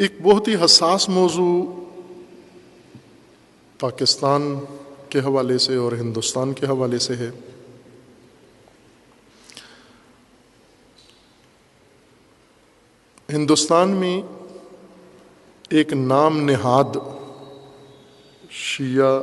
ایک بہت ہی حساس موضوع پاکستان کے حوالے سے اور ہندوستان کے حوالے سے ہے۔ ہندوستان میں ایک نام نہاد شیعہ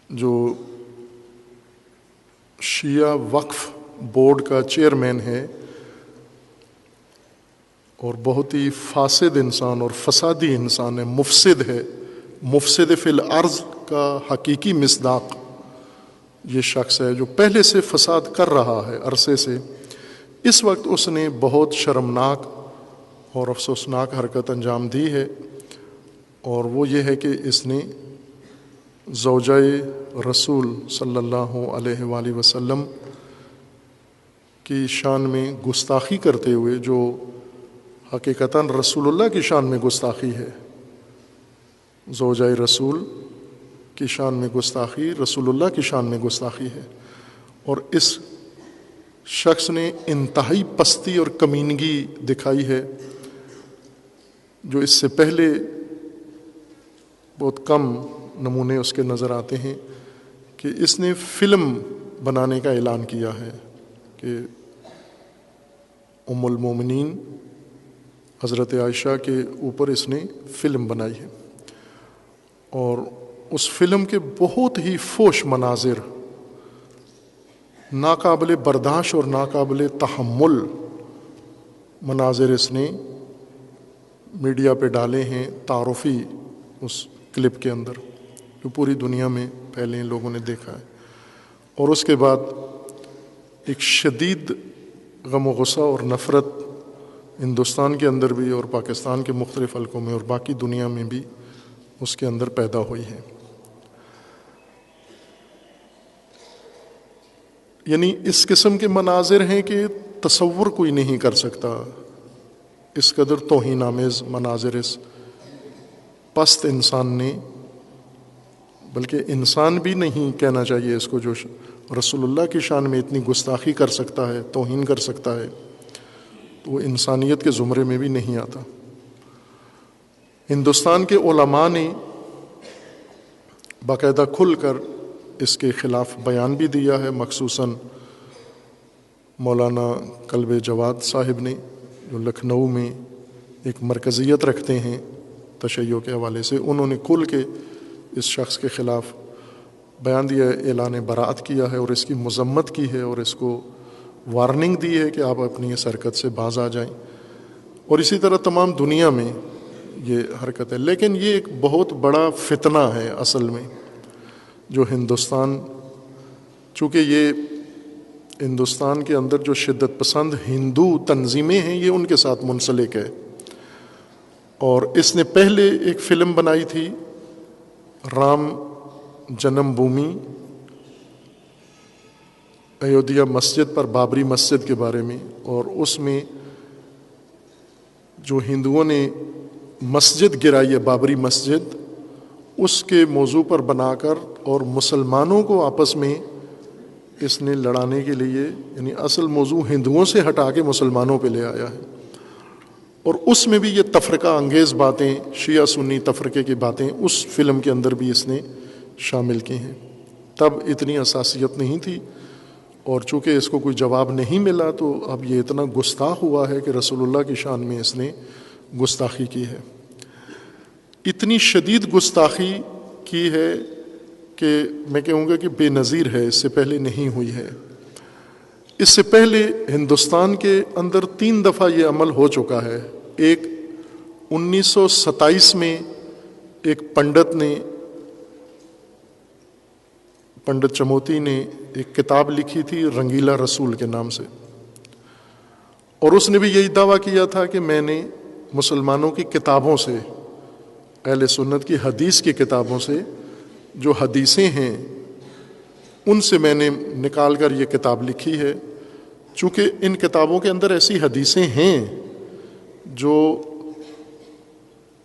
جو شیعہ وقف بورڈ کا چیئرمین ہے اور بہت ہی فاسد انسان اور فسادی انسان ہے، مفسد ہے، مفسد فی الارض کا حقیقی مصداق یہ شخص ہے جو پہلے سے فساد کر رہا ہے عرصے سے۔ اس وقت اس نے بہت شرمناک اور افسوسناک حرکت انجام دی ہے، اور وہ یہ ہے کہ اس نے زوجہ رسول صلی اللہ علیہ وآلہ وسلم کی شان میں گستاخی کرتے ہوئے، جو حقیقتاً رسول اللہ کی شان میں گستاخی ہے، زوجہ رسول کی شان میں گستاخی رسول اللہ کی شان میں گستاخی ہے، اور اس شخص نے انتہائی پستی اور کمینگی دکھائی ہے جو اس سے پہلے بہت کم نمونے اس کے نظر آتے ہیں۔ کہ اس نے فلم بنانے کا اعلان کیا ہے کہ ام المومنین حضرت عائشہ کے اوپر اس نے فلم بنائی ہے، اور اس فلم کے بہت ہی فوش مناظر، ناقابل برداشت اور ناقابل تحمل مناظر اس نے میڈیا پہ ڈالے ہیں، تعارفی اس کلپ کے اندر، جو پوری دنیا میں پہلے ان لوگوں نے دیکھا ہے۔ اور اس کے بعد ایک شدید غم و غصہ اور نفرت ہندوستان کے اندر بھی اور پاکستان کے مختلف حلقوں میں اور باقی دنیا میں بھی اس کے اندر پیدا ہوئی ہے۔ یعنی اس قسم کے مناظر ہیں کہ تصور کوئی نہیں کر سکتا، اس قدر توہین آمیز مناظر اس پست انسان نے، بلکہ انسان بھی نہیں کہنا چاہیے اس کو، جو رسول اللہ کی شان میں اتنی گستاخی کر سکتا ہے، توہین کر سکتا ہے، تو وہ انسانیت کے زمرے میں بھی نہیں آتا۔ ہندوستان کے علماء نے باقاعدہ کھل کر اس کے خلاف بیان بھی دیا ہے، مخصوصاً مولانا کلب جواد صاحب نے، جو لکھنؤ میں ایک مرکزیت رکھتے ہیں تشیع کے حوالے سے، انہوں نے کھل کے اس شخص کے خلاف بیان دیا ہے، اعلان براعت کیا ہے اور اس کی مذمت کی ہے، اور اس کو وارننگ دی ہے کہ آپ اپنی اس حرکت سے باز آ جائیں، اور اسی طرح تمام دنیا میں یہ حرکت ہے۔ لیکن یہ ایک بہت بڑا فتنہ ہے اصل میں، جو ہندوستان، چونکہ یہ ہندوستان کے اندر جو شدت پسند ہندو تنظیمیں ہیں یہ ان کے ساتھ منسلک ہے، اور اس نے پہلے ایک فلم بنائی تھی رام جنم بھومی ایودھیا مسجد پر، بابری مسجد کے بارے میں، اور اس میں جو ہندوؤں نے مسجد گرائی ہے بابری مسجد، اس کے موضوع پر بنا کر اور مسلمانوں کو آپس میں اس نے لڑانے کے لیے، یعنی اصل موضوع ہندوؤں سے ہٹا کے مسلمانوں پہ لے آیا ہے، اور اس میں بھی یہ تفرقہ انگیز باتیں، شیعہ سنی تفرقے کی باتیں اس فلم کے اندر بھی اس نے شامل کی ہیں۔ تب اتنی حساسیت نہیں تھی، اور چونکہ اس کو کوئی جواب نہیں ملا تو اب یہ اتنا گستاخ ہوا ہے کہ رسول اللہ کی شان میں اس نے گستاخی کی ہے۔ اتنی شدید گستاخی کی ہے کہ میں کہوں گا کہ بے نظیر ہے، اس سے پہلے نہیں ہوئی ہے۔ اس سے پہلے ہندوستان کے اندر 3 دفعہ یہ عمل ہو چکا ہے۔ ایک 1927 میں ایک پنڈت نے، پنڈت چموتی نے ایک کتاب لکھی تھی رنگیلا رسول کے نام سے، اور اس نے بھی یہی دعویٰ کیا تھا کہ میں نے مسلمانوں کی کتابوں سے، اہل سنت کی حدیث کی کتابوں سے، جو حدیثیں ہیں ان سے میں نے نکال کر یہ کتاب لکھی ہے، چونکہ ان کتابوں کے اندر ایسی حدیثیں ہیں جو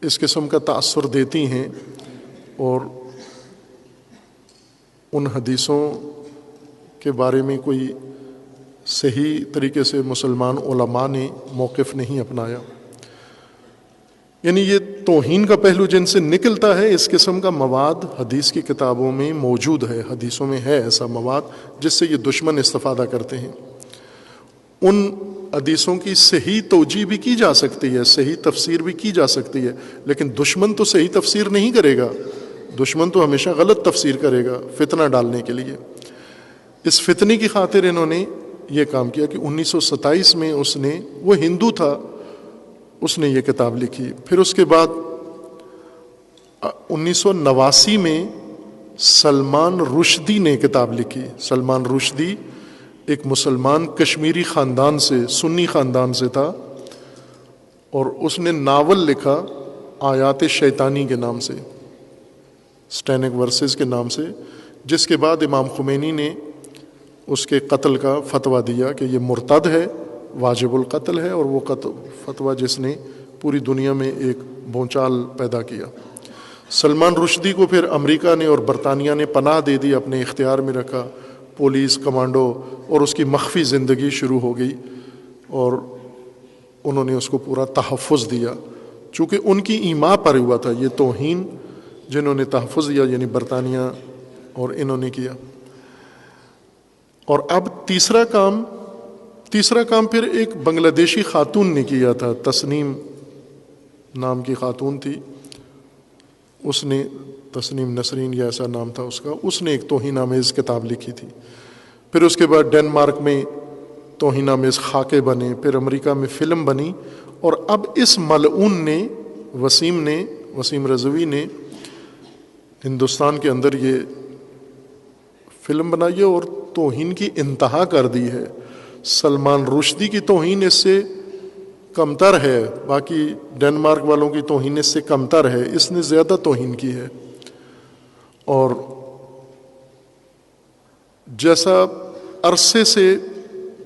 اس قسم کا تأثر دیتی ہیں، اور ان حدیثوں کے بارے میں کوئی صحیح طریقے سے مسلمان علماء نے موقف نہیں اپنایا. یعنی یہ توہین کا پہلو جن سے نکلتا ہے. اس قسم کا مواد حدیث کی کتابوں میں موجود ہے, حدیثوں میں ہے ایسا مواد جس سے یہ دشمن استفادہ کرتے ہیں. ان حدیثوں کی صحیح توجیہ بھی کی جا سکتی ہے, صحیح تفسیر بھی کی جا سکتی ہے, لیکن دشمن تو صحیح تفسیر نہیں کرے گا, دشمن تو ہمیشہ غلط تفسیر کرے گا فتنہ ڈالنے کے لیے. اس فتنے کی خاطر انہوں نے یہ کام کیا کہ 1927 میں وہ ہندو تھا, اس نے یہ کتاب لکھی. پھر اس کے بعد 1989 میں سلمان رشدی نے کتاب لکھی. سلمان رشدی ایک مسلمان کشمیری خاندان سے, سنی خاندان سے تھا, اور اس نے ناول لکھا آیات شیطانی کے نام سے, سٹینک ورسز کے نام سے, جس کے بعد امام خمینی نے اس کے قتل کا فتویٰ دیا کہ یہ مرتد ہے, واجب القتل ہے, اور وہ فتویٰ جس نے پوری دنیا میں ایک بھونچال پیدا کیا. سلمان رشدی کو پھر امریکہ نے اور برطانیہ نے پناہ دے دی, اپنے اختیار میں رکھا, پولیس کمانڈو, اور اس کی مخفی زندگی شروع ہو گئی, اور انہوں نے اس کو پورا تحفظ دیا چونکہ ان کی ایما پر ہوا تھا یہ توہین. جنہوں نے تحفظ دیا یعنی برطانیہ اور انہوں نے کیا. اور اب تیسرا کام پھر ایک بنگلہ دیشی خاتون نے کیا تھا, تسنیم نام کی خاتون تھی, اس نے, تسنیم نسرین یا ایسا نام تھا اس کا, اس نے ایک توہین آمیز کتاب لکھی تھی. پھر اس کے بعد ڈنمارک میں توہین آمیز خاکے بنے, پھر امریکہ میں فلم بنی, اور اب اس ملعون نے, وسیم رضوی نے ہندوستان کے اندر یہ فلم بنائی ہے اور توہین کی انتہا کر دی ہے. سلمان رشدی کی توہین اس سے کمتر ہے, باقی ڈنمارک والوں کی توہین اس سے کمتر ہے, اس نے زیادہ توہین کی ہے. اور جیسا عرصے سے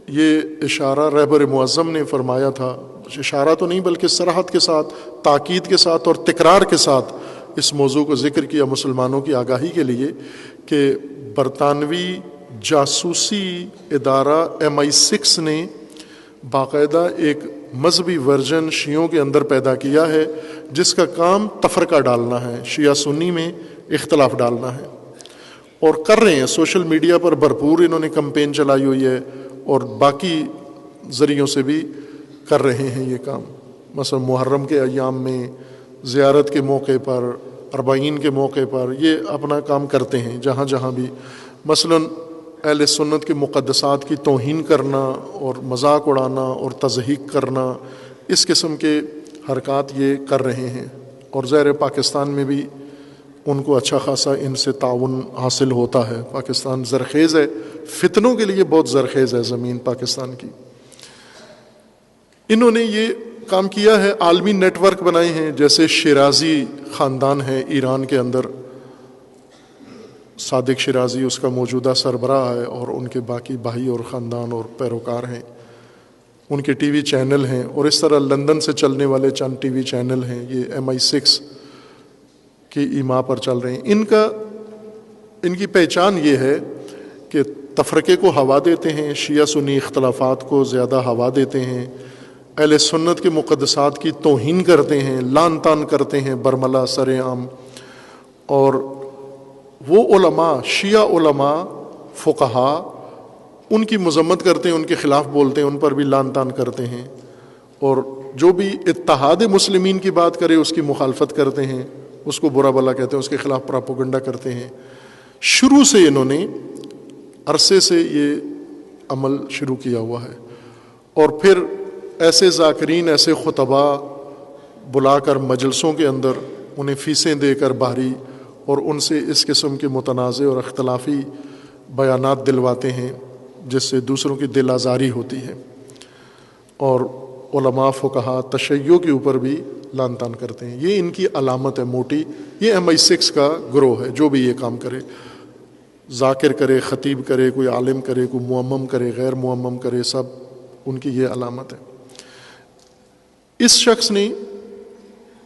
یہ اشارہ رہبر معظم نے فرمایا تھا, اشارہ تو نہیں بلکہ صراحت کے ساتھ, تاکید کے ساتھ اور تکرار کے ساتھ اس موضوع کو ذکر کیا مسلمانوں کی آگاہی کے لیے کہ برطانوی جاسوسی ادارہ MI6 نے باقاعدہ ایک مذہبی ورژن شیعوں کے اندر پیدا کیا ہے جس کا کام تفرقہ ڈالنا ہے, شیعہ سنی میں اختلاف ڈالنا ہے, اور کر رہے ہیں. سوشل میڈیا پر بھرپور انہوں نے کمپین چلائی ہوئی ہے, اور باقی ذریعوں سے بھی کر رہے ہیں یہ کام. مثلا محرم کے ایام میں, زیارت کے موقع پر, اربعین کے موقع پر یہ اپنا کام کرتے ہیں جہاں جہاں بھی. مثلا اہل سنت کے مقدسات کی توہین کرنا اور مذاق اڑانا اور تضحیق کرنا, اس قسم کے حرکات یہ کر رہے ہیں. اور ظاہر پاکستان میں بھی ان کو اچھا خاصا ان سے تعاون حاصل ہوتا ہے. پاکستان زرخیز ہے, فتنوں کے لیے بہت زرخیز ہے زمین پاکستان کی. انہوں نے یہ کام کیا ہے, عالمی نیٹ ورک بنائے ہیں, جیسے شیرازی خاندان ہے ایران کے اندر, صادق شیرازی اس کا موجودہ سربراہ ہے, اور ان کے باقی بھائی اور خاندان اور پیروکار ہیں, ان کے ٹی وی چینل ہیں, اور اس طرح لندن سے چلنے والے چند ٹی وی چینل ہیں, یہ MI6 کی ایما پر چل رہے ہیں. ان کی پہچان یہ ہے کہ تفرقے کو ہوا دیتے ہیں, شیعہ سنی اختلافات کو زیادہ ہوا دیتے ہیں, اہل سنت کے مقدسات کی توہین کرتے ہیں, لعن طعن کرتے ہیں برملا سر عام, اور وہ علماء, شیعہ علماء فقہا, ان کی مذمت کرتے ہیں, ان کے خلاف بولتے ہیں, ان پر بھی لعن طعن کرتے ہیں, اور جو بھی اتحاد مسلمین کی بات کرے اس کی مخالفت کرتے ہیں, اس کو برا بلا کہتے ہیں, اس کے خلاف پراپوگنڈا کرتے ہیں. شروع سے انہوں نے عرصے سے یہ عمل شروع کیا ہوا ہے. اور پھر ایسے ذاکرین, ایسے خطبہ بلا کر مجلسوں کے اندر انہیں فیسیں دے کر باہری, اور ان سے اس قسم کے متنازع اور اختلافی بیانات دلواتے ہیں جس سے دوسروں کی دل آزاری ہوتی ہے. اور علماء فقہا تشیع کے اوپر بھی لعن طعن کرتے ہیں. یہ ان کی علامت ہے موٹی. یہ MI6 کا گروہ ہے, جو بھی یہ کام کرے, ذاکر کرے, خطیب کرے, کوئی عالم کرے, کوئی معمم کرے, غیر معمم کرے, سب ان کی یہ علامت ہے. اس شخص نے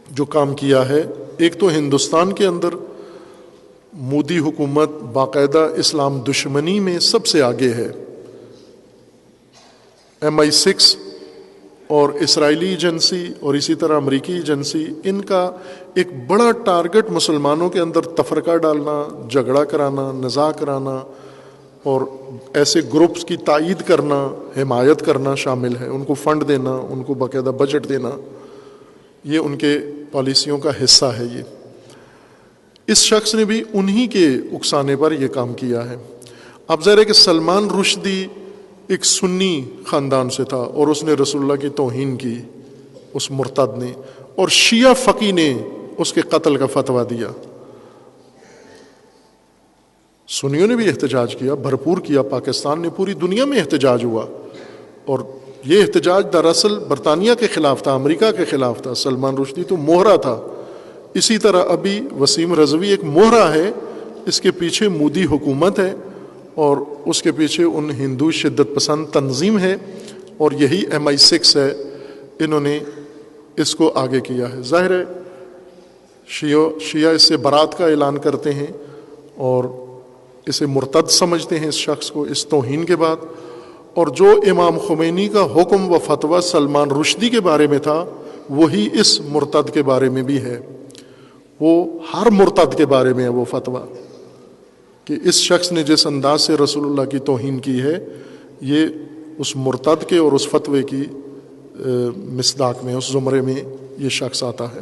جو کام کیا ہے, ایک تو ہندوستان کے اندر مودی حکومت باقاعدہ اسلام دشمنی میں سب سے آگے ہے, MI6 اور اسرائیلی ایجنسی اور اسی طرح امریکی ایجنسی، ان کا ایک بڑا ٹارگٹ مسلمانوں کے اندر تفرقہ ڈالنا، جھگڑا کرانا، نزاع کرانا اور ایسے گروپس کی تائید کرنا، حمایت کرنا شامل ہے. ان کو فنڈ دینا، ان کو باقاعدہ بجٹ دینا، یہ ان کے پالیسیوں کا حصہ ہے. یہ اس شخص نے بھی انہی کے اکسانے پر یہ کام کیا ہے. اب ظاہر ہے کہ سلمان رشدی ایک سنی خاندان سے تھا اور اس نے رسول اللہ کی توہین کی، اس مرتد نے، اور شیعہ فقی نے اس کے قتل کا فتویٰ دیا. سنیوں نے بھی احتجاج کیا، بھرپور کیا، پاکستان نے، پوری دنیا میں احتجاج ہوا. اور یہ احتجاج دراصل برطانیہ کے خلاف تھا، امریکہ کے خلاف تھا. سلمان رشدی تو موہرا تھا. اسی طرح ابھی وسیم رضوی ایک موہرا ہے، اس کے پیچھے مودی حکومت ہے اور اس کے پیچھے ان ہندو شدت پسند تنظیم ہے، اور یہی MI6 ہے. انہوں نے اس کو آگے کیا ہے. ظاہر ہے شیعہ اس سے برات کا اعلان کرتے ہیں اور اسے مرتد سمجھتے ہیں اس شخص کو اس توہین کے بعد. اور جو امام خمینی کا حکم و فتویٰ سلمان رشدی کے بارے میں تھا، وہی اس مرتد کے بارے میں بھی ہے. وہ ہر مرتد کے بارے میں ہے وہ فتویٰ کہ اس شخص نے جس انداز سے رسول اللہ کی توہین کی ہے، یہ اس مرتد کے اور اس فتوے کی مصداق میں، اس زمرے میں یہ شخص آتا ہے.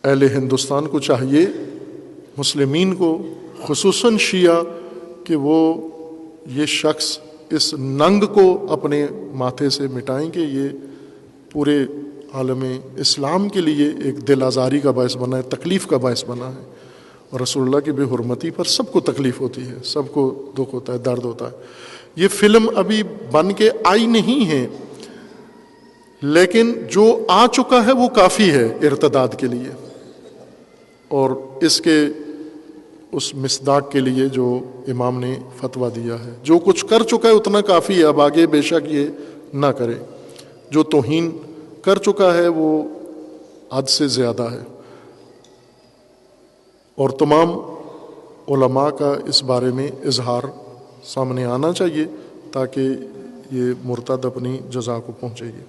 اہل ہندوستان کو چاہیے، مسلمین کو، خصوصاً شیعہ، کہ وہ یہ شخص اس ننگ کو اپنے ماتھے سے مٹائیں کہ یہ پورے عالم اسلام کے لیے ایک دل آزاری کا باعث بنا ہے، تکلیف کا باعث بنا ہے. اور رسول اللہ کی بے حرمتی پر سب کو تکلیف ہوتی ہے، سب کو دکھ ہوتا ہے، درد ہوتا ہے. یہ فلم ابھی بن کے آئی نہیں ہے، لیکن جو آ چکا ہے وہ کافی ہے ارتداد کے لیے، اور اس کے اس مصداق کے لیے جو امام نے فتویٰ دیا ہے. جو کچھ کر چکا ہے اتنا کافی ہے، اب آگے بے شک یہ نہ کرے. جو توہین کر چکا ہے وہ حد سے زیادہ ہے. اور تمام علماء کا اس بارے میں اظہار سامنے آنا چاہیے تاکہ یہ مرتد اپنی جزا کو پہنچے گی.